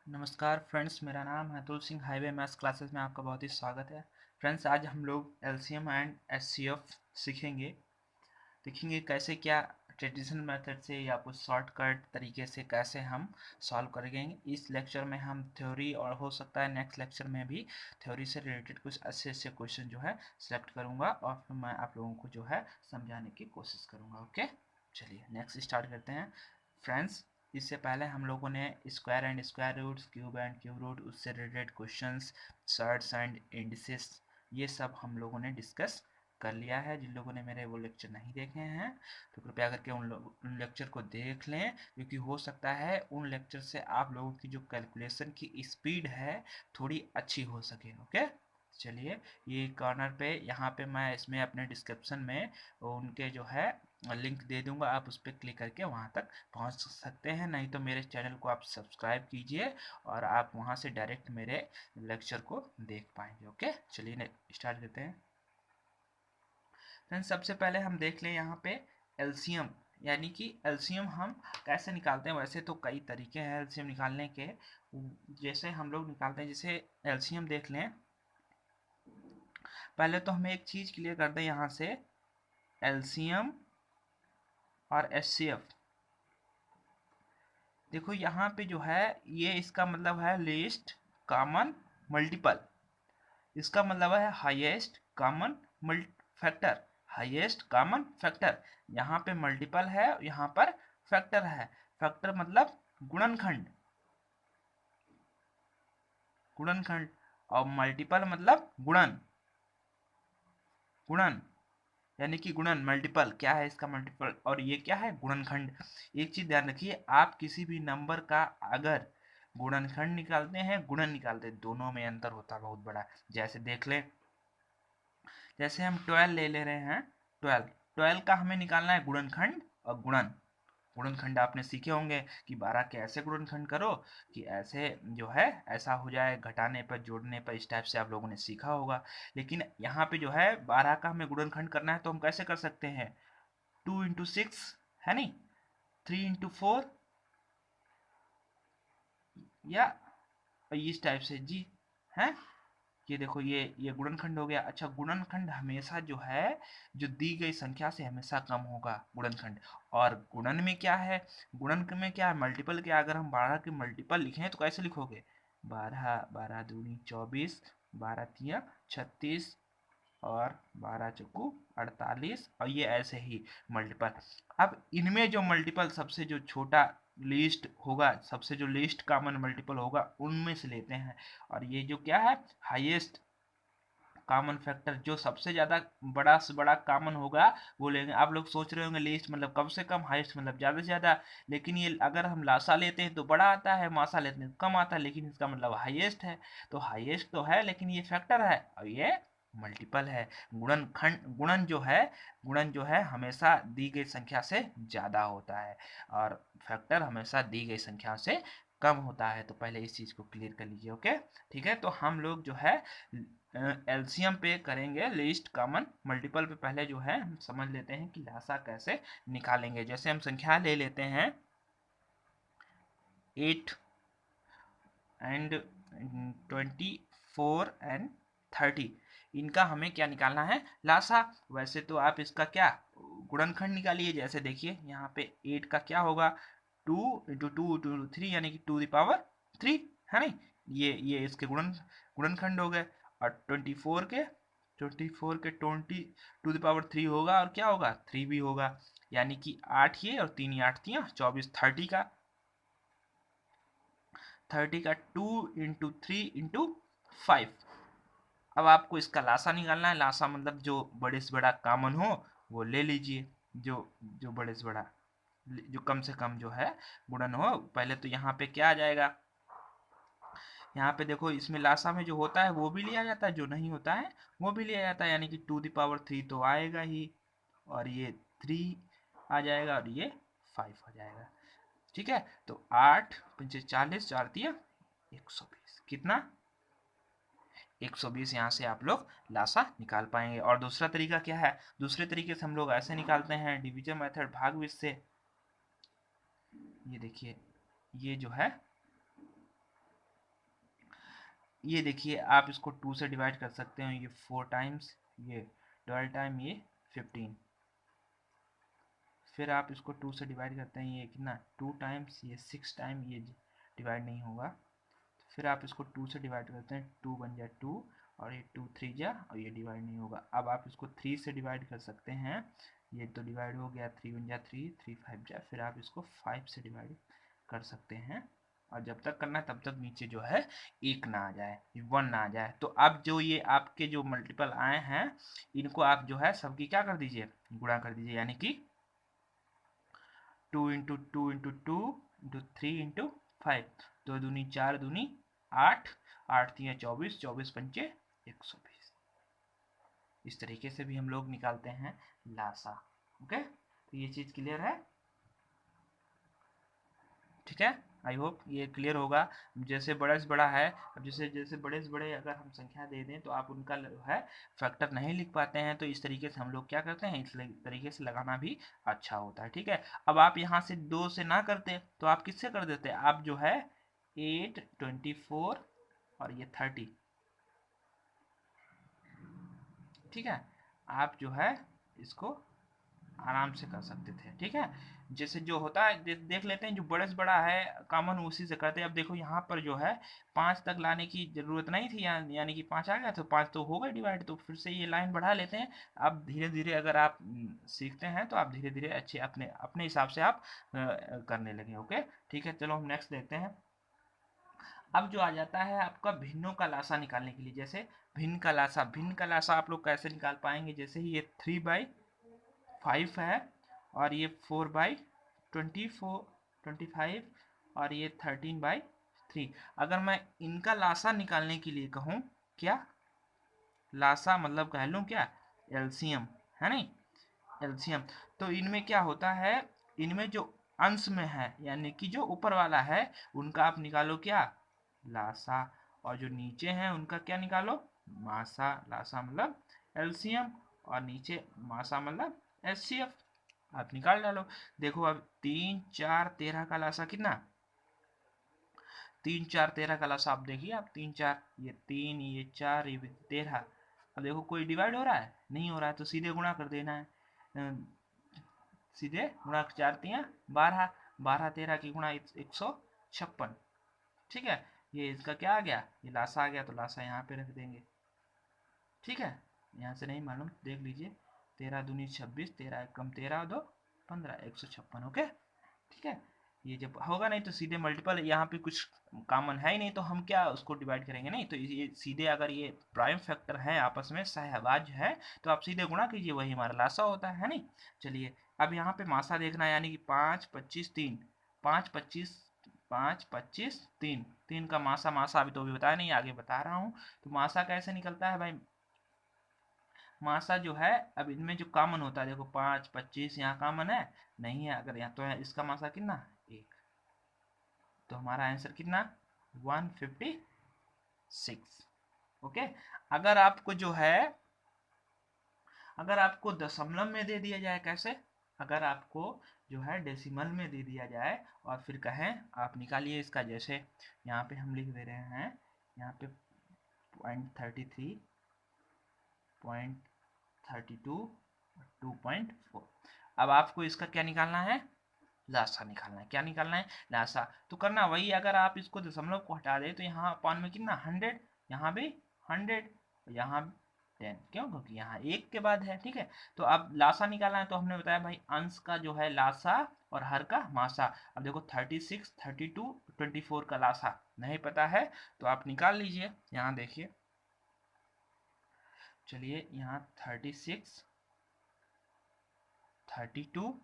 नमस्कार फ्रेंड्स, मेरा नाम है Atul Singh. Highway maths classes में आपका बहुत ही स्वागत है। फ्रेंड्स, आज हम लोग एलसीएम एंड एचसीएफ सीखेंगे। देखेंगे कैसे क्या ट्रेडिशनल मेथड से या कुछ शॉर्टकट तरीके से कैसे हम सॉल्व करेंगे। इस लेक्चर में हम थ्योरी और हो सकता है नेक्स्ट लेक्चर में भी थ्योरी से रिलेटेड कुछ अच्छे अच्छे क्वेश्चन जो है सिलेक्ट करूँगा और फिर मैं आप लोगों को जो है समझाने की कोशिश करूँगा। ओके, चलिए नेक्स्ट स्टार्ट करते हैं। फ्रेंड्स, इससे पहले हम लोगों ने square and square roots, cube and cube root, उससे related questions, surds and indices, ये सब हम लोगों ने डिस्कस कर लिया है। जिन लोगों ने मेरे वो लेक्चर नहीं देखे हैं तो कृपया करके उन लेक्चर को देख लें, क्योंकि हो सकता है उन लेक्चर से आप लोगों की जो कैलकुलेशन की स्पीड है थोड़ी अच्छी हो सके। ओके, चलिए ये कॉर्नर पे यहाँ पे मैं इसमें अपने डिस्क्रिप्शन में उनके जो है लिंक दे दूंगा, आप उस पर क्लिक करके वहाँ तक पहुँच सकते हैं। नहीं तो मेरे चैनल को आप सब्सक्राइब कीजिए और आप वहाँ से डायरेक्ट मेरे लेक्चर को देख पाएंगे। ओके, चलिए स्टार्ट करते हैं। फ्रेंड्स, सबसे पहले हम देख लें यहाँ पे एलसीएम, यानी कि एलसीएम हम कैसे निकालते हैं। वैसे तो कई तरीके हैं एलसीएम निकालने के। जैसे हम लोग निकालते हैं, जैसे एलसीएम देख लें। पहले तो हमें एक चीज़ क्लियर कर दें यहाँ से, एलसीएम और एचसीएफ। देखो यहाँ पे जो है ये इसका मतलब है लीस्ट कॉमन मल्टीपल, इसका मतलब है highest common factor, highest common factor. यहाँ पे मल्टीपल है, यहाँ पर फैक्टर है। फैक्टर मतलब गुणनखंड, गुणनखंड, और मल्टीपल मतलब गुणन, गुणन यानी कि गुणन। मल्टीपल क्या है इसका, मल्टीपल, और ये क्या है, गुणनखंड। एक चीज ध्यान रखिए, आप किसी भी नंबर का अगर गुणनखंड निकालते हैं, गुणन निकालते हैं, दोनों में अंतर होता है बहुत बड़ा। जैसे देख ले, जैसे हम 12 ले रहे हैं, 12 12 का हमें निकालना है गुणनखंड और गुणन। गुणनखंड आपने सीखे होंगे कि 12 के ऐसे गुणनखंड करो कि ऐसे जो है ऐसा हो जाए, घटाने पर जोड़ने पर, इस टाइप से आप लोगों ने सीखा होगा। लेकिन यहाँ पे जो है 12 का हमें गुणनखंड करना है, तो हम कैसे कर सकते हैं, 2 into 6 है नहीं, 3 into 4, या इस टाइप से जी है। ये देखो, ये गुणनखंड हो गया। अच्छा, गुणनखंड हमेशा जो है जो दी गई संख्या से हमेशा कम होगा गुणनखंड। और गुणन में क्या है, गुणन में क्या है, मल्टीपल क्या। अगर हम 12 के मल्टीपल लिखें तो कैसे लिखोगे, 12 12 दूनी 24, 12 तिया 36, और 12 चौकू 48, और ये ऐसे ही मल्टीपल। अब इनमें जो मल्टीपल सबसे जो छोटा लीस्ट होगा, सबसे जो लीस्ट कॉमन मल्टीपल होगा, उनमें से लेते हैं। और ये जो क्या है, हाईएस्ट कॉमन फैक्टर, जो सबसे ज्यादा बड़ा से बड़ा कॉमन होगा वो लेंगे। आप लोग सोच रहे होंगे लीस्ट मतलब कम से कम, हाईएस्ट मतलब ज्यादा से ज्यादा। लेकिन ये अगर हम लासा लेते हैं तो बड़ा आता है, मासा लेते हैं तो कम आता है, लेकिन इसका मतलब हाईएस्ट है। तो हाईएस्ट तो है, लेकिन ये फैक्टर है और ये मल्टीपल है। गुणन जो है हमेशा दी गई संख्या से ज्यादा होता है, और फैक्टर हमेशा दी गई संख्या से कम होता है। तो पहले इस चीज को क्लियर कर लीजिए। ओके, ठीक है। तो हम लोग जो है एलसीएम पे करेंगे, लिस्ट कॉमन मल्टीपल पे पहले जो है हम समझ लेते हैं कि लासा कैसे निकालेंगे। जैसे हम संख्या ले लेते हैं 8 एंड 24 एंड 30, इनका हमें क्या निकालना है, लासा। वैसे तो आप इसका क्या गुणनखंड निकालिए। जैसे देखिए यहाँ पे 8 का क्या होगा, 2 into 2 into 3, यानी कि 2 the power 3 है नहीं। ये इसके गुणनखंड हो गए। और 24 के 20 to the power 3 होगा, और क्या होगा, 3 भी होगा। यानी कि 8 ये और 3 8 24, 30 का 2 into 3 into 5। अब आपको इसका लासा निकालना है। लासा मतलब जो बड़े से बड़ा कॉमन हो वो ले लीजिए, जो जो बड़े से बड़ा, जो कम से कम जो है गुणन हो। पहले तो यहाँ पे क्या आ जाएगा, यहाँ पे देखो, इसमें लासा में जो होता है वो भी लिया जाता है, जो नहीं होता है वो भी लिया जाता है। यानी कि 2 the power 3 तो आएगा ही, और ये 3 आ जाएगा, और ये 5 आ जाएगा। ठीक है, तो 8 पंचे 40, 4 तिया 120, कितना, 120। यहाँ से आप लोग लासा निकाल पाएंगे। और दूसरा तरीका क्या है, दूसरे तरीके से हम लोग ऐसे निकालते हैं, डिवीजन मेथड, भाग से। ये देखिए, ये जो है ये देखिए आप इसको 2 से डिवाइड कर सकते हो, ये 4 टाइम्स, ये 12 टाइम, ये 15। फिर आप इसको 2 से डिवाइड करते हैं, ये कितना 2 टाइम्स, ये 6 टाइम, ये डिवाइड नहीं होगा। फिर आप इसको 2 से डिवाइड करते हैं, 2 बन जाए 2, और ये 2 3 जा, और ये डिवाइड नहीं होगा। अब आप इसको 3 से डिवाइड कर सकते हैं, ये तो डिवाइड हो गया, 3 बन जा 3, 3 5 जा। फिर आप इसको 5 से डिवाइड कर सकते हैं, और जब तक करना है तब तक नीचे जो है 1 ना आ जाए, 1 ना आ जाए। तो अब जो ये आपके जो मल्टीपल आए हैं, इनको आप जो है सबकी क्या कर दीजिए, गुणा कर दीजिए, यानी कि 2 इंटू 2 इंटू 2 इंटू 3 इंटू 5, 2 दूनी 4 दूनी 8, 8 3 24, 24 पंचे 120। इस तरीके से भी हम लोग निकालते हैं लासा। ओके, तो ये चीज़ क्लियर है, ठीक है। आई होप ये क्लियर होगा। जैसे बड़ा से बड़ा है, अब जैसे जैसे बड़े से बड़े अगर हम संख्या दे दें तो आप उनका जो है फैक्टर नहीं लिख पाते हैं, तो इस तरीके से हम लोग क्या करते हैं, इस तरीके से लगाना भी अच्छा होता है, ठीक है। अब आप यहाँ से 2 से ना करते तो आप किससे कर देते, आप जो है 8 24 और ये 30, ठीक है, आप जो है इसको आराम से कर सकते थे, ठीक है। जैसे जो होता है देख लेते हैं, जो बड़े से बड़ा है कॉमन उसी से करते हैं। अब देखो यहाँ पर जो है 5 तक लाने की जरूरत नहीं थी, यानी कि 5 आ गया तो 5 तो हो गए डिवाइड, तो फिर से ये लाइन बढ़ा लेते हैं। अब धीरे धीरे अगर आप सीखते हैं तो आप धीरे धीरे अच्छे अपने अपने हिसाब से आप करने लगे। ओके, ठीक है, चलो हम नेक्स्ट देखते हैं। अब जो आ जाता है आपका भिन्नों का लासा निकालने के लिए, जैसे भिन्न का लासा आप लोग कैसे निकाल पाएंगे, जैसे ही ये 3/5 है, और ये 4/25, और ये 13/3। अगर मैं इनका लासा निकालने के लिए कहूँ, क्या लासा मतलब कह लूँ क्या, एलसीएम है नहीं, एलसीएम। तो इनमें क्या होता है, इनमें जो अंश में है यानी कि जो ऊपर वाला है उनका आप निकालो क्या, लासा, और जो नीचे है उनका क्या निकालो, मासा। लासा मतलब एलसीएम, और नीचे मासा मतलब एचसीएफ। आप निकाल डालो। देखो अब 3 4 13 का लासा कितना, 3 4 13 का लासा आप देखिए, आप 3 4, ये 3 ये 4 ये 13। अब देखो कोई डिवाइड हो रहा है, नहीं हो रहा है, तो सीधे गुणा कर देना है। सीधे गुणा 4 3 12, 12 13 की गुणा 156, ठीक है। ये इसका क्या आ गया, ये लासा आ गया, तो लासा यहाँ पे रख देंगे, ठीक है। यहाँ से नहीं मालूम देख लीजिए, 13 दूनी 26, 13 कम 13 2 15, 156। ओके, ठीक है। ये जब होगा नहीं तो सीधे मल्टीपल, यहाँ पे कुछ कॉमन है ही नहीं तो हम क्या उसको डिवाइड करेंगे, नहीं तो ये सीधे अगर ये प्राइम फैक्टर है आपस में सहभाज है तो आप सीधे गुणा कीजिए, वही हमारा लासा होता है नहीं। चलिए अब यहाँ पे मासा देखना है, यानी कि 5 25 3, 5 25, 5 25 3, 3 का मासा, मासा अभी तो अभी बताया नहीं, आगे बता रहा हूँ। तो मासा कैसे निकलता है भाई, मासा जो है, अब इनमें जो कॉमन होता है, देखो 5 25 यहाँ कॉमन है नहीं है, अगर यहाँ तो है, इसका मासा कितना 1, तो हमारा आंसर कितना 156। ओके, अगर आपको जो है, अगर आपको दशमलव में दे दिया जाए, कैसे, अगर आपको जो है डेसिमल में दे दिया जाए और फिर कहें आप निकालिए इसका, जैसे यहाँ पे हम लिख दे रहे हैं, यहाँ पे 0.33, 0.32, 2.4। अब आपको इसका क्या निकालना है, लासा निकालना है। क्या निकालना है, लासा। तो करना वही, अगर आप इसको दशमलव को हटा दें तो यहाँ अपान में कितना 100, यहाँ भी 100, यहाँ 10, क्यों, क्योंकि यहाँ एक के बाद है, ठीक है। तो अब लासा निकालना है, तो हमने बताया भाई अंश का जो है लासा और हर का मासा। अब देखो 36 32 24 का लासा नहीं पता है तो आप निकाल लीजिए, यहाँ देखिए, चलिए यहाँ 36 32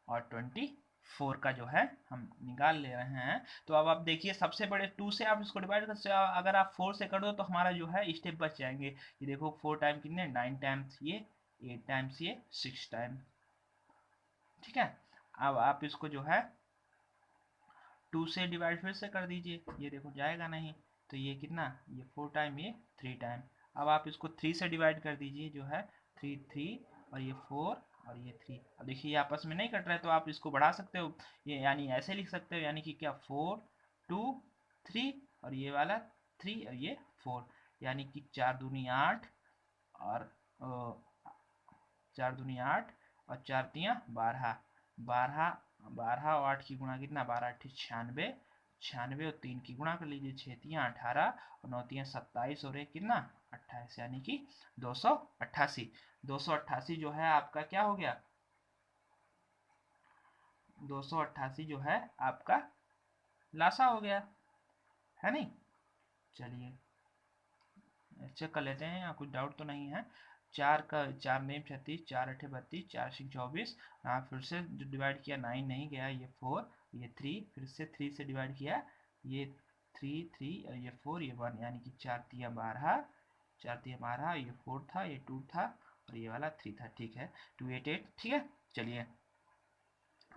और 24 का जो है हम निकाल ले रहे हैं। तो अब आप देखिए, सबसे बड़े 2 से आप इसको डिवाइड कर, अगर आप 4 से कर दो तो हमारा जो है स्टेप बच जाएंगे। ये देखो 4 टाइम कितने, 9 टाइम्स ये, 8 टाइम्स ये, 6 टाइम, ठीक है। अब आप इसको जो है 2 से डिवाइड फिर से कर दीजिए, ये देखो जाएगा नहीं, तो ये कितना, ये 4 टाइम ये 3 टाइम। अब आप इसको 3 से डिवाइड कर दीजिए, जो है 3 3, और ये 4 और ये 3। अब देखिए ये आपस में नहीं कट रहा है तो आप इसको बढ़ा सकते हो, ये यानी ऐसे लिख सकते हो, यानी कि क्या 4 2 3, और ये वाला 3 और ये 4, यानी कि 4 दूनी 8 और 4 दूनी 8 और 4 तिया 12, 12 12 और 8 की गुणा कितना, 12 8 96, 96 और 3 की गुणा कर लीजिए, 6 तिया 18 और 9 तिया 27 और एक कितना 28, यानी कि 288। 288 जो है आपका क्या हो गया, 288 जो है आपका लासा हो गया, है नहीं। चलिए चेक कर लेते हैं, यहाँ कुछ डाउट तो नहीं है। 4 का 4 नेम 36, 4 8 32, 4 6 24, यहाँ फिर से जो डिवाइड किया 9 नहीं गया, ये 4, ये 3, फिर से 3 से डिवाइड किया, ये 3 3 और ये 4, ये 1, यानी कि 4 तिया 12, 4 तिया 12, ये 4 था, ये 2 था और ये वाला 3 था, ठीक है 288, ठीक है। चलिए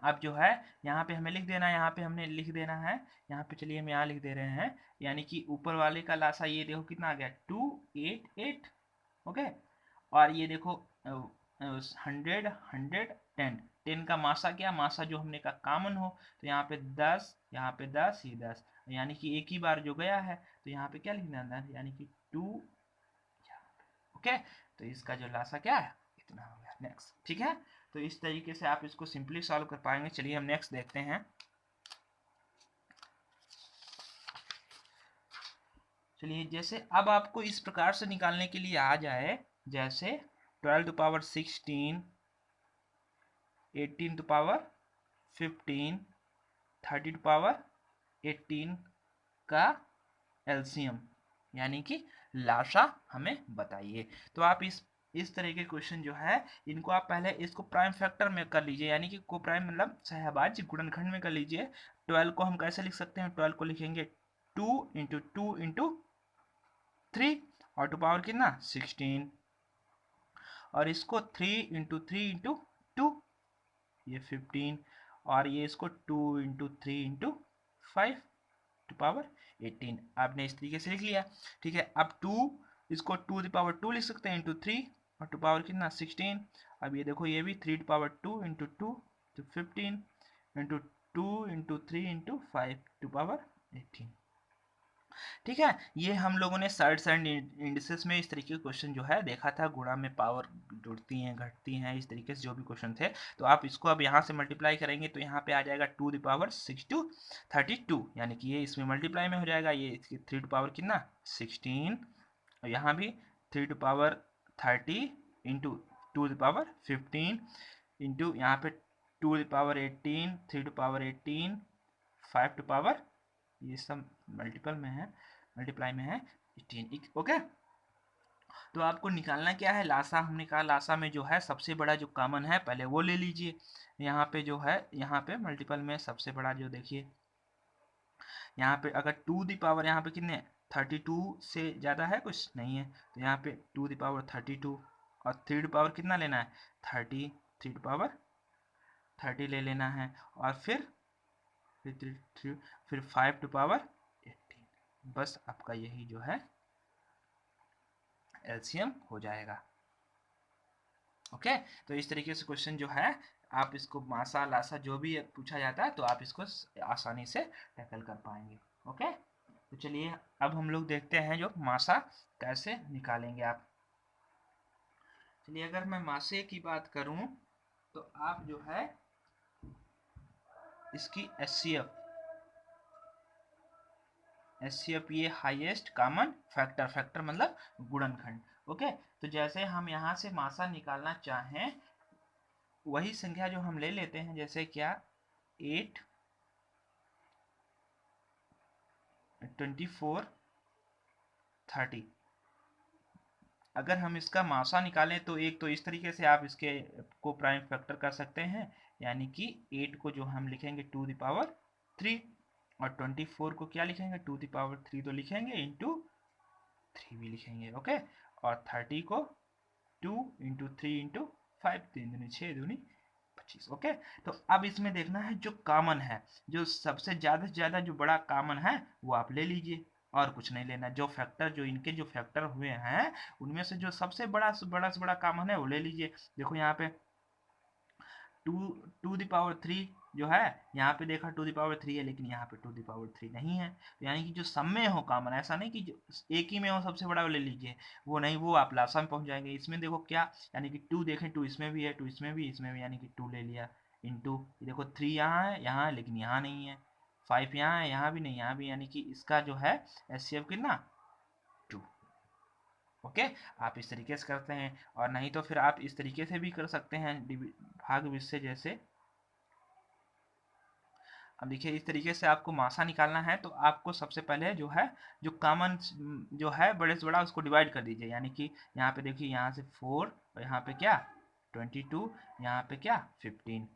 अब जो है यहाँ पे हमें लिख देना है, यहाँ पे हमने लिख देना है, यहाँ पे चलिए हम यहाँ लिख दे रहे हैं, यानी कि ऊपर वाले का लासा ये देखो कितना आ गया 288, ओके। और ये देखो 100 100 10, 10 का मासा क्या, मासा जो हमने का कॉमन हो, तो यहाँ पे 10, यहाँ पे 10, ये 10, यानी कि एक ही बार जो गया है, तो यहाँ पे क्या लिखना है, यानी कि 2, ओके। तो इसका जो लासा क्या है, इतना हो गया। नेक्स्ट, ठीक है, तो इस तरीके से आप इसको सिंपली सॉल्व कर पाएंगे। चलिए हम नेक्स्ट देखते हैं। चलिए जैसे अब आपको इस प्रकार से निकालने के लिए आ जाए, जैसे 12 to power 16, 18 to power 15, 30 to power 18 का एलसीएम यानी कि लाशा हमें बताइए। तो आप इस तरह के क्वेश्चन जो है इनको आप पहले इसको प्राइम फैक्टर में कर लीजिए, यानी कि को प्राइम मतलब सहभाज्य गुणनखंड में कर लीजिए। 12 को हम कैसे लिख सकते हैं, 12 को लिखेंगे 2 इंटू 2 इंटू 3 और टू पावर कितना 16, और इसको 3 इंटू 3 इंटू 2, ये 15, और ये इसको 2 इंटू 3 इंटू 5 टू पावर 18। आपने इस तरीके से लिख लिया, ठीक है। अब 2 इसको 2 टू पावर 2 लिख सकते हैं इंटू 3 और टू पावर कितना 16। अब ये देखो ये भी 3 टू पावर 2 इंटू 2 तो 15 into 2 into 3 into 5 to power 18, ठीक है। ये हम लोगों ने सर्ट्स एंड इंडिसेस में इस तरीके के क्वेश्चन जो है देखा था, गुणा में पावर जुड़ती हैं घटती हैं, इस तरीके से जो भी क्वेश्चन थे। तो आप इसको अब यहाँ से मल्टीप्लाई करेंगे तो यहाँ पे आ जाएगा 2 द पावर 6 टू 32, यानी कि ये इसमें मल्टीप्लाई में हो जाएगा, ये इसकी 3 टू पावर कितना 16, और यहाँ भी 3 to power 30 into 2 the power 15 into यहाँ पे 2 the power 18, 3 to power 18, 5 to power, ये सब मल्टीपल में है, मल्टीप्लाई में है 18, ओके। तो आपको निकालना क्या है, लासा। हमने कहा लासा में जो है सबसे बड़ा जो कॉमन है पहले वो ले लीजिए। यहाँ पे जो है यहाँ पे मल्टीपल में सबसे बड़ा जो देखिए यहाँ पे अगर 2 दी पावर यहाँ पे कितने 32 से ज़्यादा है कुछ नहीं है, तो यहाँ पे 2 दी पावर 32 और 3 टू पावर कितना लेना है 30, 3 टू पावर 30 ले लेना है, और फिर 5 टू पावर 18। बस आपका यही जो है एलसीएम हो जाएगा, ओके। तो इस तरीके से क्वेश्चन जो है आप इसको मासा लासा जो भी पूछा जाता है तो आप इसको आसानी से टैकल कर पाएंगे, ओके। तो चलिए अब हम लोग देखते हैं जो मासा कैसे निकालेंगे आप। चलिए अगर मैं मासे की बात करूं तो आप जो है इसकी एचसीएफ ये हाईएस्ट कॉमन फैक्टर, फैक्टर मतलब गुणनखंड, ओके। तो जैसे हम यहाँ से मासा निकालना चाहें वही संख्या जो हम ले लेते हैं, जैसे क्या 8, 24, 30। अगर हम इसका मासा निकालें तो एक तो इस तरीके से आप इसके को प्राइम फैक्टर कर सकते हैं, यानी कि 8 को जो हम लिखेंगे 2 द पावर 3 और 24 को क्या लिखेंगे 2 द पावर 3 तो लिखेंगे इंटू 3 भी लिखेंगे, ओके। और 30 को 2 इंटू 3 इंटू 5, 3 दूनी 6 दूनी 25, ओके। तो अब इसमें देखना है जो कॉमन है, जो सबसे ज़्यादा से ज़्यादा जो बड़ा कॉमन है वो आप ले लीजिए, और कुछ नहीं लेना। जो फैक्टर जो इनके जो फैक्टर हुए हैं उनमें से जो सबसे बड़ा से बड़ा कॉमन है वो ले लीजिए। देखो यहाँ पे 2 टू द पावर 3 जो है यहाँ पे देखा 2 द पावर 3 है, लेकिन यहाँ पे 2 द पावर 3 नहीं है। तो यानी कि जो सब में हो कॉमन, ऐसा नहीं कि जो एक ही में हो सबसे बड़ा ले लीजिए, वो नहीं, वो आप लासा में पहुंच जाएंगे। इसमें देखो क्या, यानी कि 2 देखें, 2 इसमें भी है, 2 इसमें भी, इसमें भी, यानी कि 2 ले लिया इंटू, देखो 3 यहाँ है लेकिन यहाँ नहीं है, 5 यहाँ है, यहाँ भी नहीं, यहाँ भी, यानी कि इसका जो है एचसीएफ कितना 2। ओके, आप इस तरीके से करते हैं, और नहीं तो फिर आप इस तरीके से भी कर सकते हैं, भाग विषय जैसे। अब देखिए इस तरीके से आपको मासा निकालना है, तो आपको सबसे पहले जो है जो कॉमन जो है बड़े से बड़ा उसको डिवाइड कर दीजिए, यानी कि यहाँ पे देखिए यहाँ से 4 और यहाँ पे क्या 22, यहाँ पे क्या 15।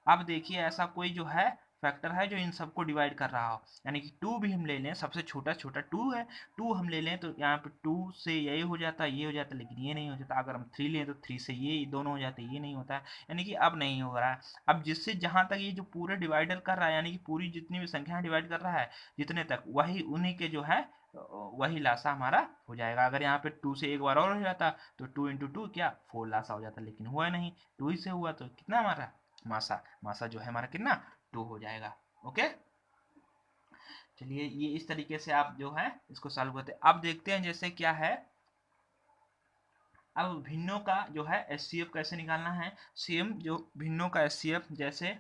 अब देखिए ऐसा कोई जो है फैक्टर है जो इन सबको डिवाइड कर रहा हो, यानी कि 2 भी हम ले लें, सबसे छोटा छोटा 2 है, 2 हम ले लें तो यहाँ पे 2 से ये हो जाता है, ये हो जाता है, लेकिन ये नहीं हो जाता। अगर हम 3 लें तो 3 से ये दोनों हो जाते हैं, ये नहीं होता है, यानी कि अब नहीं हो रहा है। अब जिससे जहां तक ये जो पूरे डिवाइडर कर रहा है, यानी कि पूरी जितनी भी संख्या डिवाइड कर रहा है जितने तक, वही उन्हीं के जो है वही लासा हमारा हो जाएगा। अगर यहाँ पे 2 से एक बार और हो जाता तो 2 इंटू 2 क्या 4 लासा हो जाता, लेकिन हुआ नहीं, 2 ही से हुआ, तो कितना हमारा मासा, मासा जो है हमारा कितना 2 हो जाएगा। ओके, चलिए ये इस तरीके से आप जो है इसको सॉल्व करते हैं। अब देखते हैं जैसे क्या है, अब भिन्नों का जो है एचसीएफ कैसे निकालना है। सेम जो भिन्नों का एचसीएफ, जैसे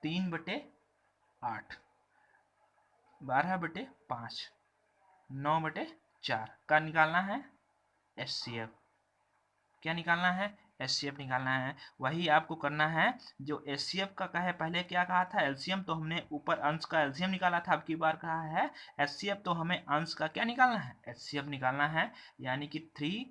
3/8, 12/5, 9/4 का निकालना है एचसीएफ। क्या निकालना है, एचसीएफ निकालना है। वही आपको करना है जो एचसीएफ का कहे, पहले क्या कहा था एलसीएम, तो हमने ऊपर अंश का एलसीएम निकाला था, अब की बार कहा है एचसीएफ, तो हमें अंश का क्या निकालना है एचसीएफ निकालना है, यानी कि 3,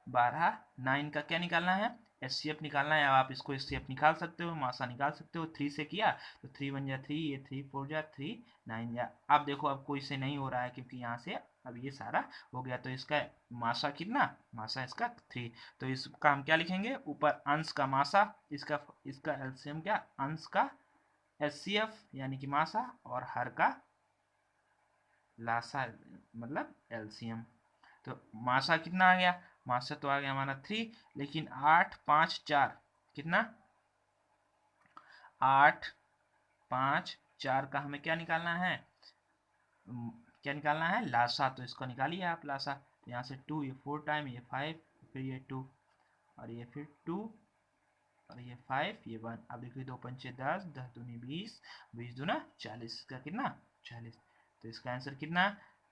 12, 9 का क्या निकालना है एचसीएफ निकालना है। आप इसको एचसीएफ निकाल सकते हो, मासा निकाल सकते हो, 3 से किया तो 3 1 जा 3, ये 3 4 जा 3 9 जा। अब देखो अब कोई से नहीं हो रहा है क्योंकि यहाँ से अब ये सारा हो गया, तो इसका मासा कितना, मासा इसका 3, तो इसका हम क्या लिखेंगे, ऊपर अंश का मासा, इसका इसका एलसीएम क्या अंश का एचसीएफ यानी कि मासा, और हर का लासा मतलब एलसीएम। तो मासा कितना आ गया, मासा तो आ गया हमारा 3, लेकिन 8 5 4 कितना, 8 5 4 का हमें क्या निकालना है, क्या निकालना है लासा, तो इसको निकालिए आप लासा। तो यहाँ से 2, ये 4 टाइम, ये 5, फिर ये 2, और ये फिर 2, और ये 5, ये 1। अब देखिए 2 पंचे 10, 10 दूनी 20, 20 दूना 40, इसका कितना 40, तो इसका आंसर कितना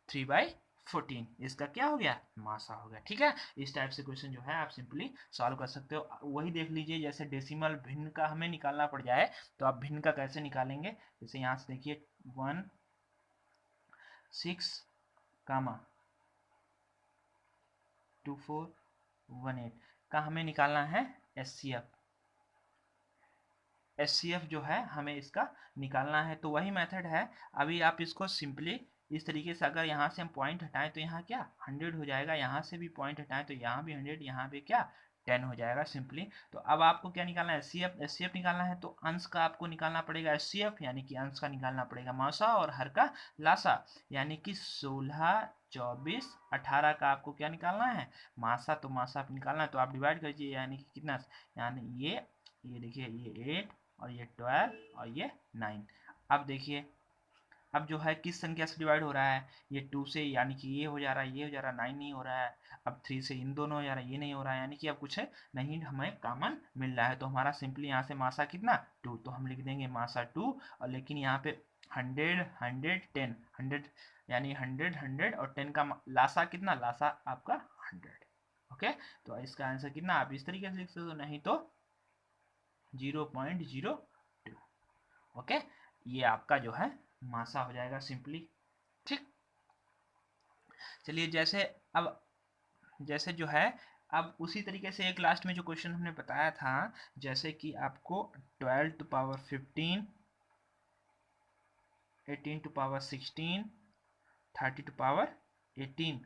3/14, इसका क्या हो गया मासा हो गया। ठीक है, इस टाइप से क्वेश्चन जो है आप सिंपली सॉल्व कर सकते हो। वही देख लीजिए जैसे डेसिमल भिन्न का हमें निकालना पड़ जाए, तो आप भिन्न का कैसे निकालेंगे, जैसे यहाँ से देखिए 1 6 कामा 2 4 1 8 का हमें निकालना है एचसीएफ। एचसीएफ जो है हमें इसका निकालना है, तो वही मेथड है। अभी आप इसको सिंपली इस तरीके से, अगर यहाँ से हम पॉइंट हटाएं तो यहाँ क्या 100 हो जाएगा, यहाँ से भी पॉइंट हटाएं तो यहाँ भी 100, यहाँ पे क्या 10 हो जाएगा सिंपली। तो अब आपको क्या निकालना है एचसीएफ, एचसीएफ निकालना है तो अंश का आपको निकालना पड़ेगा एचसीएफ, यानी कि अंश का निकालना पड़ेगा मासा, और हर का लासा, यानी कि 16 24 18 का आपको क्या निकालना है मासा, तो मासा आप निकालना है तो आप डिवाइड कीजिए, यानी कि कितना, यानी ये देखिए ये 8 और ये 12 और ये 9। अब देखिए अब जो है किस संख्या से डिवाइड हो रहा है, ये 2 से, यानी कि ये हो जा रहा है, ये हो जा रहा है, 9 नहीं हो रहा है। अब 3 से इन दोनों हो जा रहा है, ये नहीं हो रहा है, यानी कि अब कुछ नहीं हमें कॉमन मिल रहा है, तो हमारा सिंपली यहाँ से मासा कितना 2, तो हम लिख देंगे मासा 2, और लेकिन यहाँ पे 100 100 10 100, यानी 100 100 और 10 का लासा कितना, लासा आपका 100। ओके, तो इसका आंसर कितना आप इस तरीके से लिख सकते हो, नहीं तो 0.02। ओके, ये आपका जो है मासा हो जाएगा सिंपली। ठीक, चलिए जैसे अब जैसे जो है अब उसी तरीके से एक लास्ट में जो क्वेश्चन हमने बताया था, जैसे कि आपको 12^15, 18^16, 30^18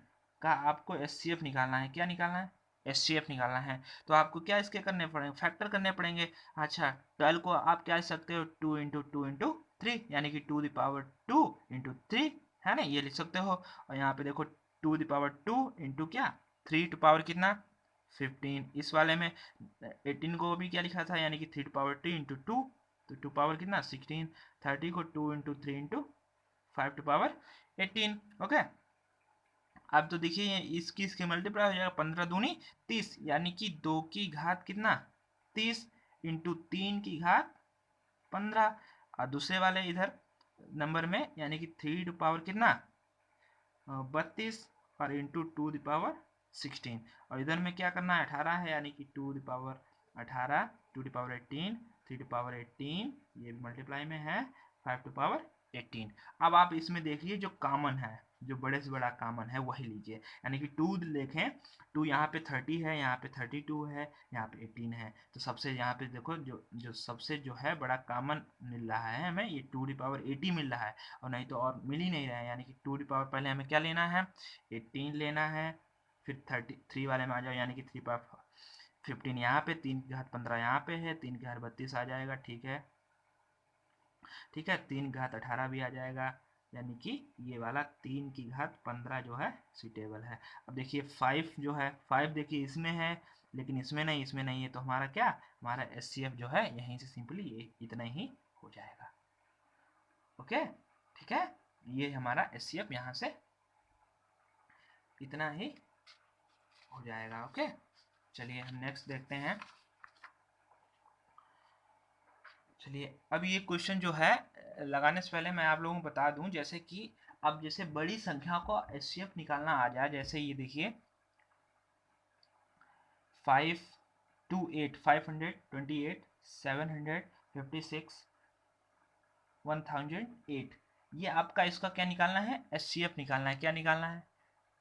का आपको एचसीएफ निकालना है। क्या निकालना है एचसीएफ निकालना है, तो आपको क्या इसके करने पड़ेंगे, फैक्टर करने पड़ेंगे। अच्छा 12 को आप क्या लिख सकते हो 2 इंटू 2 इंटू 3, यानी कि 2^2 इंटू 3 है ना, ये लिख सकते हो। और यहाँ पे देखो 2^2 इंटू क्या 3 टू पावर कितना 15, इस वाले में 18 को भी क्या लिखा था, यानी कि 3 इंटू टू, तो 2 पावर कितना 16, 30 को 2 इंटू 3 इंटू 5 ओके। अब तो देखिए इसकी इसके मल्टीप्लाई हो जाएगा, 15 दूनी 30, यानी कि 2 की घात कितना 30 इंटू 3 की घात 15। और दूसरे वाले इधर नंबर में यानी कि 3 कितना 32 और इंटू 2 16, और इधर में क्या करना है 18 है, यानी कि 2 18 2 18 3 18, ये मल्टीप्लाई में है 5 18। अब आप इसमें देखिए जो कॉमन है, जो बड़े से बड़ा कॉमन है वही लीजिए, यानी कि 2 देखें, 2 यहाँ पे 30 है, यहाँ पे 32 है, यहाँ पे 18 है, तो सबसे यहाँ पे देखो जो जो सबसे जो है बड़ा कॉमन मिल रहा है हमें, ये 2 मिल रहा है, और नहीं तो और मिल ही नहीं रहा है, यानी कि 2 पहले हमें क्या लेना है 18 लेना है, फिर 33 वाले में आ जाओ, यानी कि 3 15 यहाँ पे, 3 की घात 15 यहाँ पे है, 3 की घात 32 आ जाएगा, ठीक है ठीक है, 3 घात 18 भी आ जाएगा, यानी कि ये वाला 3 की घात 15 जो है सुटेबल है। अब देखिए 5 जो है, 5 देखिए इसमें है लेकिन इसमें नहीं, इसमें नहीं है, तो हमारा क्या, हमारा एचसीएफ जो है यहीं से सिंपली ये इतना ही हो जाएगा। ओके ठीक है, ये हमारा एचसीएफ यहाँ से इतना ही हो जाएगा। ओके चलिए हम नेक्स्ट देखते हैं। चलिए अब ये क्वेश्चन जो है लगाने से पहले मैं आप लोगों को बता दूं, जैसे कि अब जैसे बड़ी संख्या को एचसीएफ निकालना आ जाए, जैसे ये देखिए 528 528 756 1008, ये आपका इसका क्या निकालना है एचसीएफ निकालना है। क्या निकालना है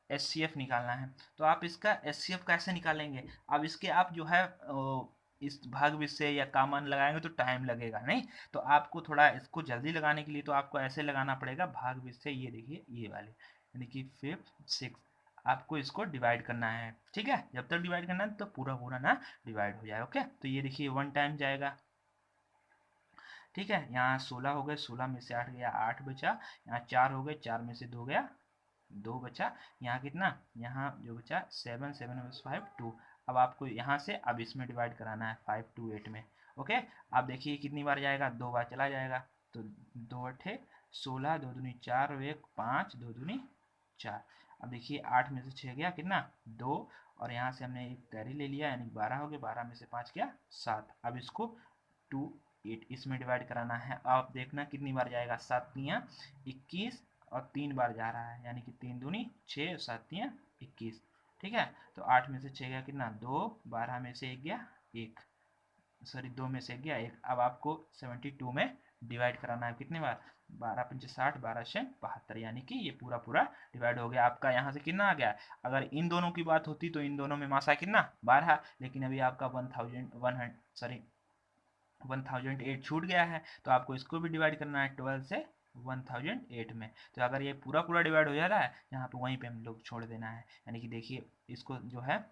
एचसीएफ निकालना है। तो आप इसका एचसीएफ कैसे निकालेंगे, अब इसके आप जो है इस भाग विषय या कॉमन लगाएंगे तो टाइम लगेगा नहीं, तो आपको थोड़ा इसको जल्दी लगाने के लिए तो आपको ऐसे लगाना पड़ेगा, भाग विषय ये देखिए ये वाले, यानी कि 5 6, आपको इसको डिवाइड करना है, ठीक है, जब तक डिवाइड करना है तो पूरा पूरा ना डिवाइड हो जाए। ओके तो ये देखिए 1 टाइम जाएगा, ठीक है, यहाँ 16 हो गए, 16 में से 8 गया 8 बचा, यहाँ 4 हो गए, 4 में से 2 गया 2 बचा, यहाँ कितना, यहाँ जो बचा 7 7 5 2। अब आपको यहाँ से अब इसमें डिवाइड कराना है 5 2 8 में। ओके अब देखिए कितनी बार जाएगा, 2 बार चला जाएगा, तो 2 अठे 16, 2 दूनी 4 और 1 5, 2 दूनी 4। अब देखिए 8 में से 6 गया कितना 2, और यहाँ से हमने एक कैरी ले लिया, यानी 12 हो गया, 12 में से 5 गया 7। अब इसको 2 8 इसमें डिवाइड कराना है, आप देखना कितनी बार जाएगा, 7 तियाँ 21 और 3 बार जा रहा है, यानी कि 3 दूनी 6 और 7 तियाँ 21, ठीक है। तो 8 में से 6 गया कितना 2, 12 में से 1 गया 1, सॉरी 2 में से 1 गया 1। अब आपको 72 में डिवाइड कराना है कितनी बार, 12 पंचे 60, 12 से 72, यानी कि ये पूरा पूरा डिवाइड हो गया। आपका यहाँ से कितना आ गया, अगर इन दोनों की बात होती तो इन दोनों में मासा कितना 12, लेकिन अभी आपका 1008 छूट गया है, तो आपको इसको भी डिवाइड करना है 12 से 1008 में। तो अगर ये पूरा पूरा डिवाइड हो जा रहा है यहाँ पे, वहीं पे हम लोग छोड़ देना है, यानी कि देखिए इसको जो है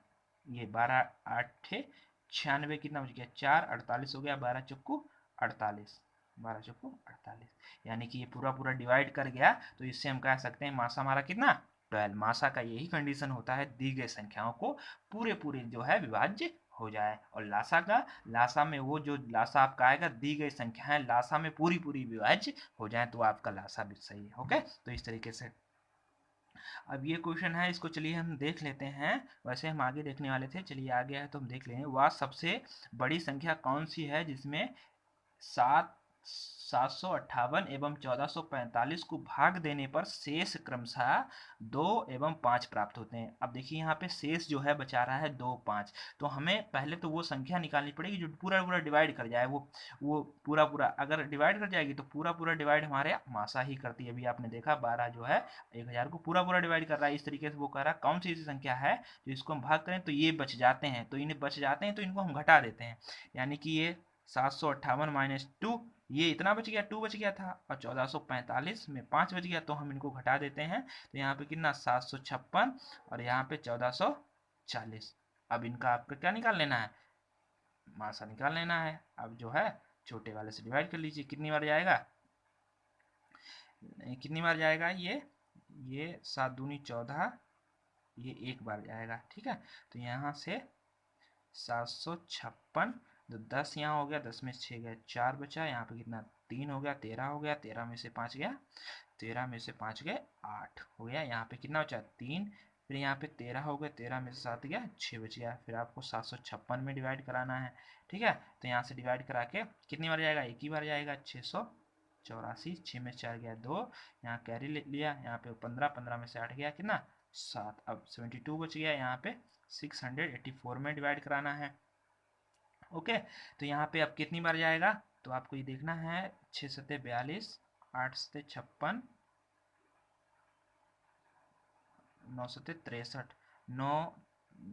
ये 12 8 96 कितना बच गया 4 48 हो गया, 12 चक्कू 48, 12 चक्कू 48, यानी कि ये पूरा पूरा डिवाइड कर गया। तो इससे हम कह सकते हैं मासा हमारा कितना 12। मासा का यही कंडीशन होता है, दी गई संख्याओं को पूरे पूरे जो है विभाज्य हो जाए, और लासा का, लासा में वो जो लासा आपका आएगा दी गई संख्या है लासा में पूरी पूरी विभाज्य हो जाए, तो आपका लासा भी सही है। ओके तो इस तरीके से अब ये क्वेश्चन है, इसको चलिए हम देख लेते हैं, वैसे हम आगे देखने वाले थे, चलिए आगे है तो हम देख लेंगे। वह सबसे बड़ी संख्या कौन सी है जिसमें 758 एवं 1445 को भाग देने पर शेष क्रमशः 2 एवं 5 प्राप्त होते हैं। अब देखिए यहाँ पे शेष जो है बचा रहा है 2 5, तो हमें पहले तो वो संख्या निकालनी पड़ेगी जो पूरा पूरा डिवाइड कर जाए, वो पूरा पूरा अगर डिवाइड कर जाएगी तो पूरा पूरा डिवाइड हमारे मासा ही करती है। अभी आपने देखा 12 जो है 1000 को पूरा पूरा डिवाइड कर रहा है, इस तरीके से वो कह रहा है कौन सी ऐसी संख्या है जो इसको हम भाग करें तो ये बच जाते हैं, तो इन्हें बच जाते हैं तो इनको हम घटा देते हैं, यानी कि ये 758 माइनस 2, ये इतना बच गया 2 बच गया था, और 1445 में 5 बच गया, तो हम इनको घटा देते हैं, तो यहाँ पे कितना 756 और यहाँ पे 1440। अब इनका आपको क्या निकाल लेना है, मासा निकाल लेना है। अब जो है छोटे वाले से डिवाइड कर लीजिए, कितनी बार जाएगा, कितनी बार जाएगा ये 7 दूनी 14, ये एक बार जाएगा, ठीक है। तो यहाँ से 756, तो 10 यहाँ हो गया, 10 में 6 गया 4 बचा, यहाँ पे कितना 3 हो गया, 13 हो गया, 13 में से 5 गया, 13 में से 5 गए 8 हो गया, यहाँ पे कितना बचा 3, फिर यहाँ पे 13 हो गया, 13 में से 7 गया 6 बच गया, फिर आपको 756 में डिवाइड कराना है। ठीक है, तो यहाँ से डिवाइड करा के कितनी बार जाएगा, एक ही बार जाएगा, 684, 6 में 4 गया 2, यहाँ कैरी ले लिया, यहाँ पे 15, 15 में से 8 गया कितना 7, अब 72 बच गया, यहाँ पे 684 में डिवाइड कराना है। ओके, तो यहाँ पे अब कितनी बार जाएगा, तो आपको ये देखना है, 6 सत्ते 42, 8 सत्ते 56, 9 सत्ते 63, 9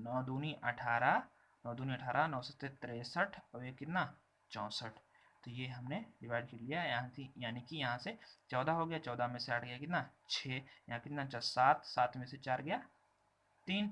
9 दूनी 18, 9 दूनी 18, 9 सत्ते 63, और ये कितना 64, तो ये हमने डिवाइड कर लिया यहाँ से, यानी कि यहाँ से 14 हो गया, 14 में से 8 गया कितना 6, यहाँ कितना 7, 7 में से 4 गया 3,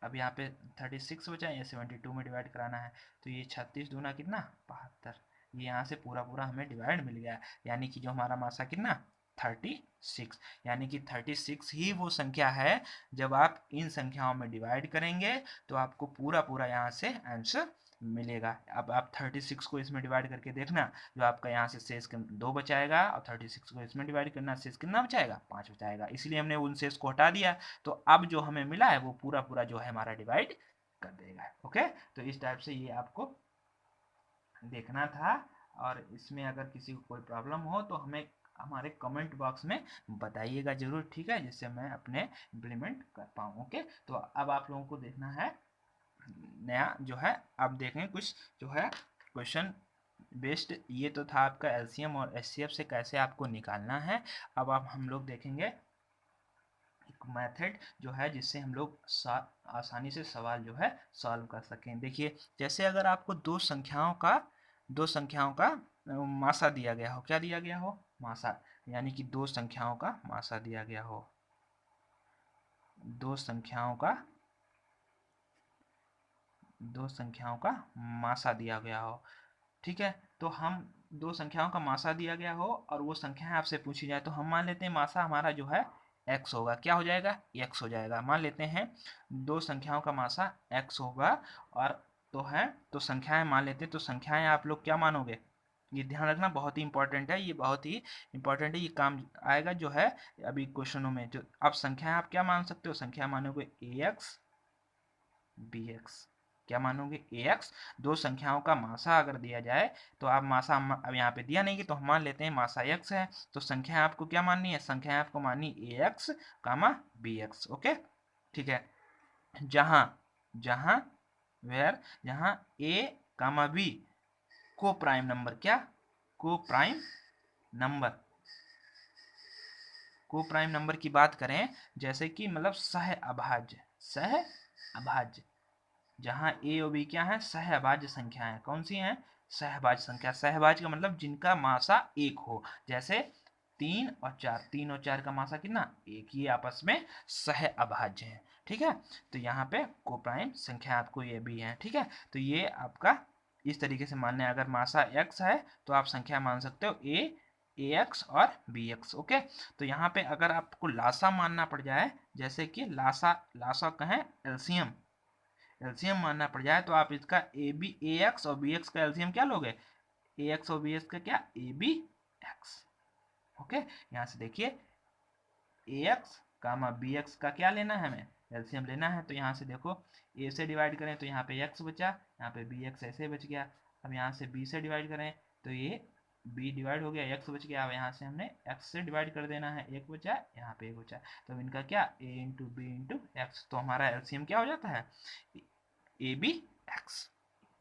अब यहाँ पे 36 बचा, ये 72 में डिवाइड कराना है, तो ये 36 दूना कितना 72, ये यहाँ से पूरा पूरा हमें डिवाइड मिल गया, यानी कि जो हमारा मासा कितना 36, यानी कि 36 ही वो संख्या है, जब आप इन संख्याओं में डिवाइड करेंगे तो आपको पूरा पूरा यहाँ से आंसर मिलेगा। अब आप 36 को इसमें डिवाइड करके देखना, जो आपका यहाँ से शेष 2 बचाएगा, और 36 को इसमें डिवाइड करना, शेष कितना बचाएगा 5 बचाएगा, इसलिए हमने उन शेष को हटा दिया, तो अब जो हमें मिला है वो पूरा पूरा जो है हमारा डिवाइड कर देगा। ओके, तो इस टाइप से ये आपको देखना था, और इसमें अगर किसी को कोई प्रॉब्लम हो तो हमें हमारे कमेंट बॉक्स में बताइएगा जरूर, ठीक है, जिससे मैं अपने इम्प्लीमेंट कर पाऊँ। ओके, तो अब आप लोगों को देखना है नया जो है, अब देखें कुछ जो है क्वेश्चन बेस्ड, ये तो था आपका एलसीएम और एचसीएफ से कैसे आपको निकालना है। अब आप हम लोग देखेंगे एक मेथड जो है जिससे हम लोग आसानी से सवाल जो है सॉल्व कर सकें। देखिए, जैसे अगर आपको दो संख्याओं का मासा दिया गया हो, क्या दिया गया हो, मासा, यानी कि दो संख्याओं का मासा दिया गया हो, दो संख्याओं का मासा दिया गया हो, ठीक है, तो हम दो संख्याओं का मासा दिया गया हो और वो संख्याएं आपसे पूछी जाए, तो हम मान लेते हैं मासा हमारा जो है x होगा, क्या हो जाएगा x हो जाएगा, मान लेते हैं दो संख्याओं का मासा x होगा, और तो संख्याएं मान लेते हैं, तो संख्याएं आप लोग क्या मानोगे, ये ध्यान रखना, बहुत ही इंपॉर्टेंट है, ये बहुत ही इंपॉर्टेंट है, ये काम आएगा जो है अभी क्वेश्चनों में। जो अब संख्याएं आप क्या मान सकते हो, संख्या मानोगे ax bx, क्या मानोगे ax, दो संख्याओं का मासा अगर दिया जाए, तो आप मासा अब यहाँ पे दिया नहीं, तो हम मान लेते हैं मासा x है, तो संख्या आपको क्या माननी है, संख्या आपको माननी ax कामा bx। ओके, ठीक है, जहां जहां वेयर जहां a कामा b को प्राइम नंबर, क्या को प्राइम नंबर की बात करें, जैसे कि मतलब सह अभाज्य, जहां ए और बी क्या है, सहभाज्य संख्या है, कौन सी है, सहभाज्य संख्या, सहभाज्य का मतलब जिनका मासा एक हो, जैसे 3 और 4, 3 और 4 का मासा कितना एक, ही आपस में सह अभाज्य है, ठीक है, तो यहाँ पे कोप्राइम संख्या आपको ये भी है, ठीक है, तो ये आपका इस तरीके से मानना है, अगर मासा x है तो आप संख्या मान सकते हो ax और bx। ओके, तो यहाँ पे अगर आपको लासा मानना पड़ जाए, जैसे कि लासा कहें एलसीएम मानना पड़ जाए, तो आप इसका ax और bx का एलसीएम क्या लोगे, ax और bx का क्या abx। ओके, यहाँ से देखिए ax कामा bx का क्या लेना है, हमें एलसीएम लेना है, तो यहाँ से देखो a से डिवाइड करें तो यहाँ पे x बचा, यहाँ पे bx ऐसे बच गया, अब यहाँ से b से डिवाइड करें तो ये b डिवाइड हो गया, x बच गया, अब यहाँ से हमने x से डिवाइड कर देना है, एक बचा, यहाँ पे एक बचा, तो इनका क्या a into b into x, तो हमारा एलसीएम क्या हो जाता है abx।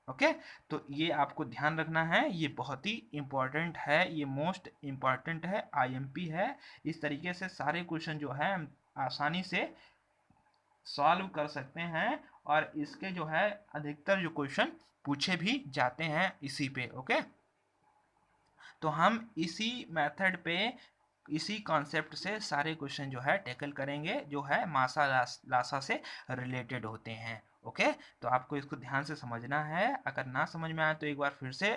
ओके, तो ये आपको ध्यान रखना है, ये बहुत ही इम्पोर्टेंट है, ये मोस्ट इम्पॉर्टेंट है, आईएमपी है, इस तरीके से सारे क्वेश्चन जो है आसानी से सॉल्व कर सकते हैं, और इसके जो है अधिकतर जो क्वेश्चन पूछे भी जाते हैं इसी पे। ओके, तो हम इसी मेथड पे, इसी कॉन्सेप्ट से सारे क्वेश्चन जो है टैकल करेंगे, जो है मासा लासा से रिलेटेड होते हैं। ओके, तो आपको इसको ध्यान से समझना है, अगर ना समझ में आए तो एक बार फिर से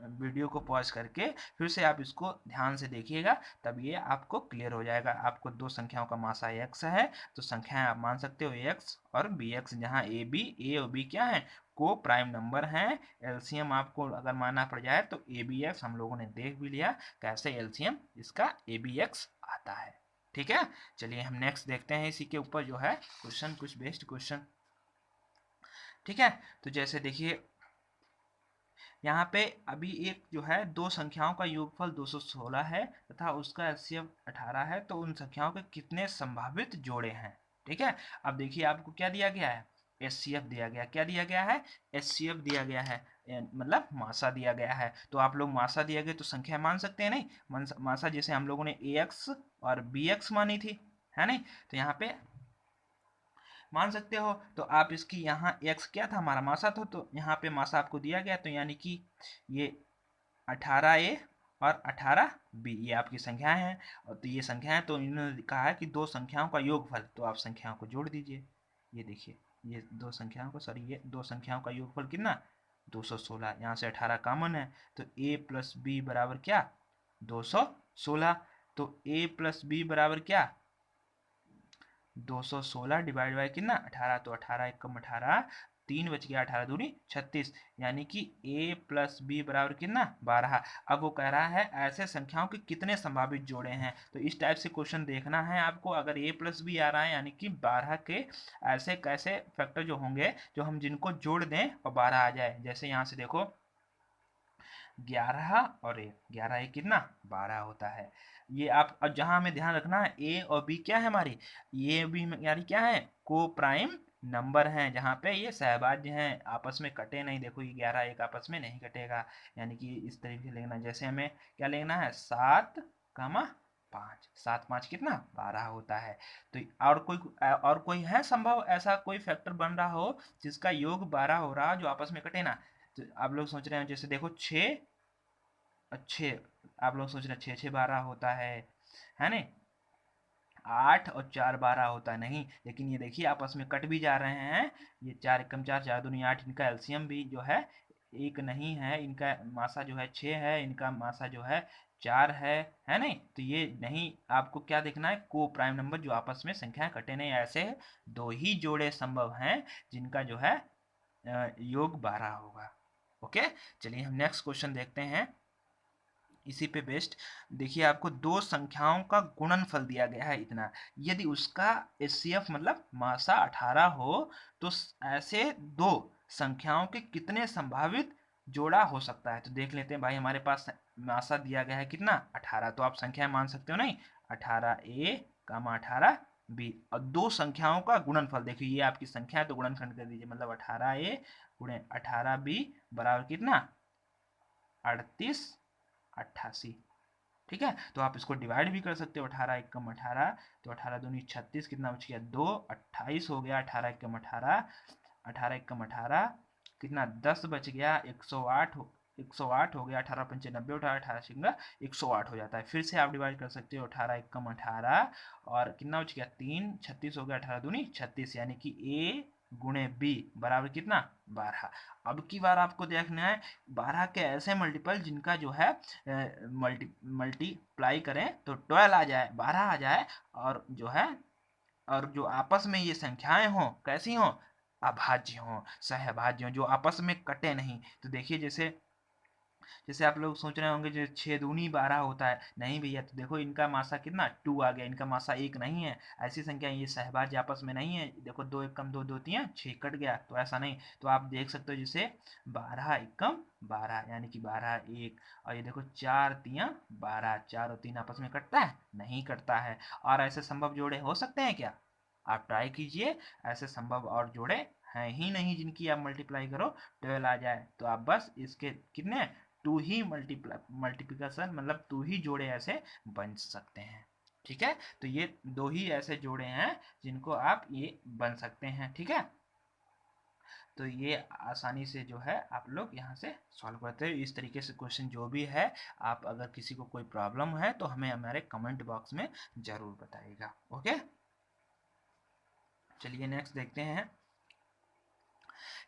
वीडियो को पॉज करके फिर से आप इसको ध्यान से देखिएगा, तब ये आपको क्लियर हो जाएगा। आपको दो संख्याओं का मासा x है, तो संख्याएं आप मान सकते हो x और bx, जहाँ ए और b क्या है, को प्राइम नंबर हैं। एलसीएम आपको अगर मानना पड़ जाए तो abx हम लोगों ने देख भी लिया कैसे एलसीएम इसका abx आता है। ठीक है, चलिए हम नेक्स्ट देखते हैं इसी के ऊपर जो है क्वेश्चन, कुछ बेस्ड क्वेश्चन। ठीक है, तो जैसे देखिए यहाँ पे अभी एक जो है दो संख्याओं का योगफल 216 है तथा उसका एलसीएम 18 है, तो उन संख्याओं के कितने संभावित जोड़े हैं। ठीक है, अब देखिए आपको क्या दिया गया है, एचसीएफ दिया गया, क्या दिया गया है, एचसीएफ दिया गया है, मतलब मासा दिया गया है। तो आप लोग मासा दिया गया तो संख्या मान सकते हैं नहीं, मासा जैसे हम लोगों ने ax और bx मानी थी, है नहीं, तो यहाँ पे मान सकते हो। तो आप इसकी यहाँ x क्या था, हमारा मासा था, तो यहाँ पे मासा आपको दिया गया, तो यानी कि ये 18a और 18b ये आपकी संख्याएं हैं। और तो ये संख्याएं, तो इन्होंने कहा है कि दो संख्याओं का योगफल, तो आप संख्याओं को जोड़ दीजिए। ये देखिए, ये दो संख्याओं को, सॉरी ये दो संख्याओं का योगफल कितना, 216, यहाँ से 18 कॉमन है, तो a प्लस बी बराबर क्या, 216। तो a प्लस बी बराबर क्या, 216 डिवाइड बाई कितना, 18, तो 18 एकम 18, 3 बच गया, 18 दूनी 36, यानी कि a प्लस बी बराबर कितना, 12। अब वो कह रहा है ऐसे संख्याओं के कितने संभावित जोड़े हैं, तो इस टाइप से क्वेश्चन देखना है आपको। अगर a प्लस बी आ रहा है यानी कि 12 के ऐसे कैसे फैक्टर जो होंगे जो हम जिनको जोड़ दें और 12 आ जाए। जैसे यहाँ से देखो 11 और 1, 11 एक कितना, 12 होता है। ये आप, अब जहां हमें ध्यान रखना है ए और बी क्या है हमारी, ये भी हमारी क्या है, को प्राइम नंबर हैं, जहाँ पे ये सहभाज्य हैं, आपस में कटे नहीं। देखो ये 11 एक आपस में नहीं कटेगा, यानी कि इस तरीके से लेना। जैसे हमें क्या लेना है, 7 कामा 5, 7 5 कितना, 12 होता है। तो और कोई है संभव ऐसा कोई फैक्टर बन रहा हो जिसका योग 12 हो रहा जो आपस में कटे ना। तो आप लोग सोच रहे हैं, जैसे देखो 6 अच्छे, आप लोग सोच रहे हैं 6 6 12 होता है नहीं, 8 और 4 12 होता है नहीं, लेकिन ये देखिए आपस में कट भी जा रहे हैं। ये 4 एकम 4, 4 दूनी 8, इनका एलसीएम भी जो है एक नहीं है, इनका मासा जो है 6 है, इनका मासा जो है 4 है नहीं। तो ये नहीं, आपको क्या देखना है, को प्राइम नंबर जो आपस में संख्याएं कटे नहीं, ऐसे दो ही जोड़े संभव हैं जिनका जो है योग 12 होगा। ओके, चलिए हम नेक्स्ट क्वेश्चन देखते हैं इसी पे बेस्ड। देखिए आपको दो संख्याओं का गुणनफल दिया गया है इतना, यदि उसका एचसीएफ मतलब मासा 18 हो तो ऐसे दो संख्याओं के कितने संभावित जोड़ा हो सकता है। तो देख लेते हैं भाई, हमारे पास मासा दिया गया है कितना, 18, तो आप संख्या मान सकते हो नहीं, 18a कामा 18b, और दो संख्याओं का गुणनफल, देखिए ये आपकी संख्या है तो गुणनफल कर दीजिए, मतलब 18a गुणे 18b बराबर कितना, 38 88। ठीक है, तो आप इसको डिवाइड भी कर सकते हो, 18 एकम 18, तो 18 दूनी 36, कितना बच गया 2, 28 हो गया, 18 एकम 18, 18 एकम 18 कितना 10 बच गया, 108 108 हो गया, 18 पंचे 90, 18 सिंगा 108 हो जाता है। फिर से आप डिवाइड कर सकते हो, 18 एकम 18 और कितना बच गया 3, 36 हो गया, 18 दूनी 36, यानी कि a गुणे b बराबर कितना, 12। अब की बार आपको देखना है 12 के ऐसे मल्टीपल जिनका जो है मल्टीप्लाई करें तो 12 आ जाए, 12 आ जाए, और जो है और जो आपस में ये संख्याएं हों कैसी हों, अभाज्य हों, सहभाज्य हों, जो आपस में कटे नहीं। तो देखिए जैसे जैसे आप लोग सोच रहे होंगे जो 6 दूनी 12 होता है, नहीं भैया, तो देखो इनका मासा कितना 2 आ गया, इनका मासा 1 नहीं है। ऐसी संख्या ये सहभाज्य आपस में नहीं है, देखो 2 एकम 2 2 3 6 कट गया, तो ऐसा नहीं। तो आप देख सकते हो जैसे 12 एकम 12 यानी कि 12 1, और ये देखो 4 3 12, 4 और 3 आपस में कटता है, नहीं कटता है। और ऐसे संभव जोड़े हो सकते हैं क्या, आप ट्राई कीजिए, ऐसे संभव और जोड़े हैं ही नहीं जिनकी आप मल्टीप्लाई करो 12 आ जाए। तो आप बस इसके कितने, टू ही मल्टीप्लिकेशन मतलब टू ही जोड़े ऐसे बन सकते हैं। ठीक है, तो ये दो ही ऐसे जोड़े हैं जिनको आप ये बन सकते हैं। ठीक है, तो ये आसानी से जो है आप लोग यहाँ से सॉल्व करते हो। इस तरीके से क्वेश्चन जो भी है, आप अगर किसी को कोई प्रॉब्लम है तो हमें हमारे कमेंट बॉक्स में जरूर बताइएगा। ओके, चलिए नेक्स्ट देखते हैं।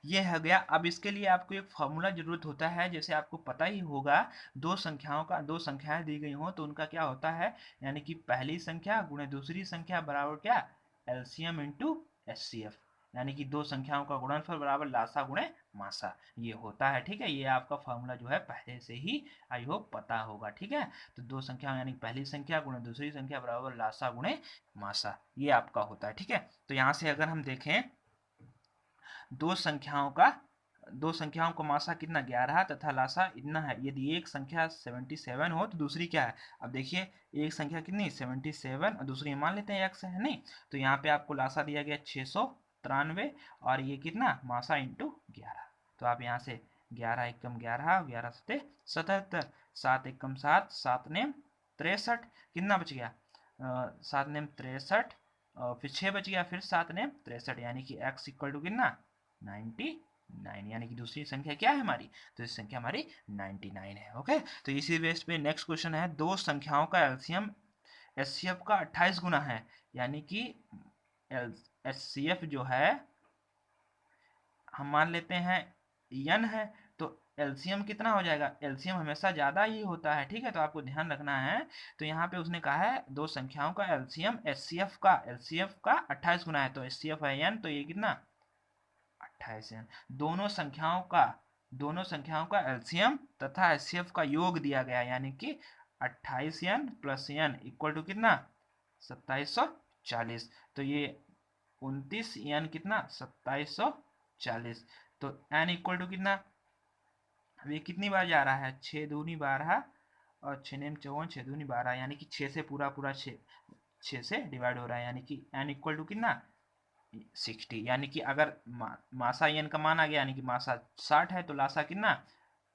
ये हो गया। अब इसके लिए आपको एक फॉर्मूला जरूरत होता है, जैसे आपको पता ही होगा, दो संख्याएं दी गई हो तो उनका क्या होता है, यानी कि पहली संख्या गुणे दूसरी संख्या बराबर क्या, एलसीएम इंटू एचसीएफ, यानी कि दो संख्याओं का गुणनफल बराबर लासा गुणे मासा, ये होता है। ठीक है, ये आपका फॉर्मूला जो है पहले से ही आई होप पता होगा। ठीक है, तो दो संख्या यानी पहली संख्या गुणे दूसरी संख्या बराबर लासा गुणे मासा, ये आपका होता है। ठीक है, तो यहाँ से अगर हम देखें दो संख्याओं का दो संख्याओं का मासा कितना 11 तथा लासा इतना है। यदि एक संख्या 77 हो तो दूसरी क्या है, अब देखिए एक संख्या कितनी 77 और दूसरी मान लेते हैं x है नहीं, तो यहाँ पे आपको लासा दिया गया 693 और ये कितना मासा इंटू 11, तो आप यहाँ से 11 एकम 11, 11 सते 77, 7 एकम 7, 7 नेम 63, कितना बच गया 7 नेम 63, फिर 6 बच गया, फिर 7 नेम 63, यानी कि x इक्वल टू कितना 99, यानी कि दूसरी संख्या क्या है हमारी, तो इस संख्या हमारी 99 है। ओके, तो इसी बेस पे नेक्स्ट क्वेश्चन है, दो संख्याओं का एलसीएम एचसीएफ का 28 गुना है, यानी कि एचसीएफ जो है हम मान लेते हैं n है, तो एलसीएम कितना हो जाएगा, एलसीएम हमेशा ज्यादा ही होता है। ठीक है, तो आपको ध्यान रखना है। तो यहाँ पे उसने कहा है दो संख्याओं का एलसीएम एचसीएफ का 28 गुना है, तो एचसीएफ है n, तो ये कितना 28 n। दोनों संख्याओं का एलसीएम तथा एचसीएफ का योग दिया गया, यानी कि 28n plus n equal to कितना 2740, तो ये 29n कितना 2740, तो n इक्वल टू कितना, अब ये कितनी बार जा रहा है 6 दूनी 12 और 6 नेम 54, 6 दूनी 12, यानी कि 6 से पूरा 6 से डिवाइड हो रहा है, यानी कि n इक्वल टू कितना 60, यानी कि अगर मासा n का मान आ गया, यानी कि मासा 60 है, तो लासा कितना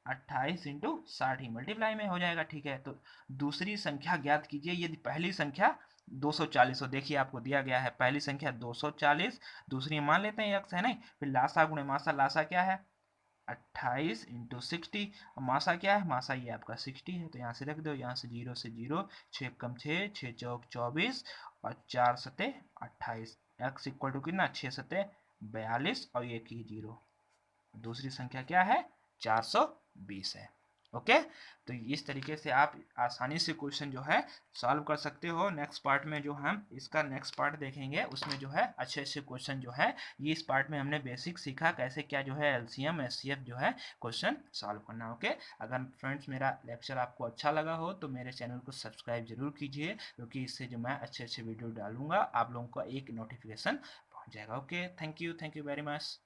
28 इंटू 60 ही मल्टीप्लाई में हो जाएगा। ठीक है, तो दूसरी संख्या ज्ञात कीजिए। यदि पहली संख्या 240 हो, देखिए आपको दिया गया है पहली संख्या 240, दूसरी मान लेते हैं x है नहीं, फिर लासा गुणे मासा, लासा क्या है 28 इंटू 60, मासा क्या है, मासा ये आपका 60 है, तो यहाँ से रख दो, यहाँ से 0 से 0, 6 कम 6, 6 चौक 24 और 4 सते 28, x इक्वल टू कितना 6 सते 42 और ये की 0, दूसरी संख्या क्या है 420 है। ओके, तो इस तरीके से आप आसानी से क्वेश्चन जो है सॉल्व कर सकते हो। नेक्स्ट पार्ट में जो हम इसका नेक्स्ट पार्ट देखेंगे उसमें जो है अच्छे अच्छे क्वेश्चन जो है, ये इस पार्ट में हमने बेसिक सीखा कैसे क्या जो है एलसीएम एचसीएफ जो है क्वेश्चन सॉल्व करना। ओके, अगर फ्रेंड्स मेरा लेक्चर आपको अच्छा लगा हो तो मेरे चैनल को सब्सक्राइब जरूर कीजिए, क्योंकि इससे जो मैं अच्छे अच्छे वीडियो डालूंगा आप लोगों को एक नोटिफिकेशन पहुंच जाएगा। Okay, thank you very much.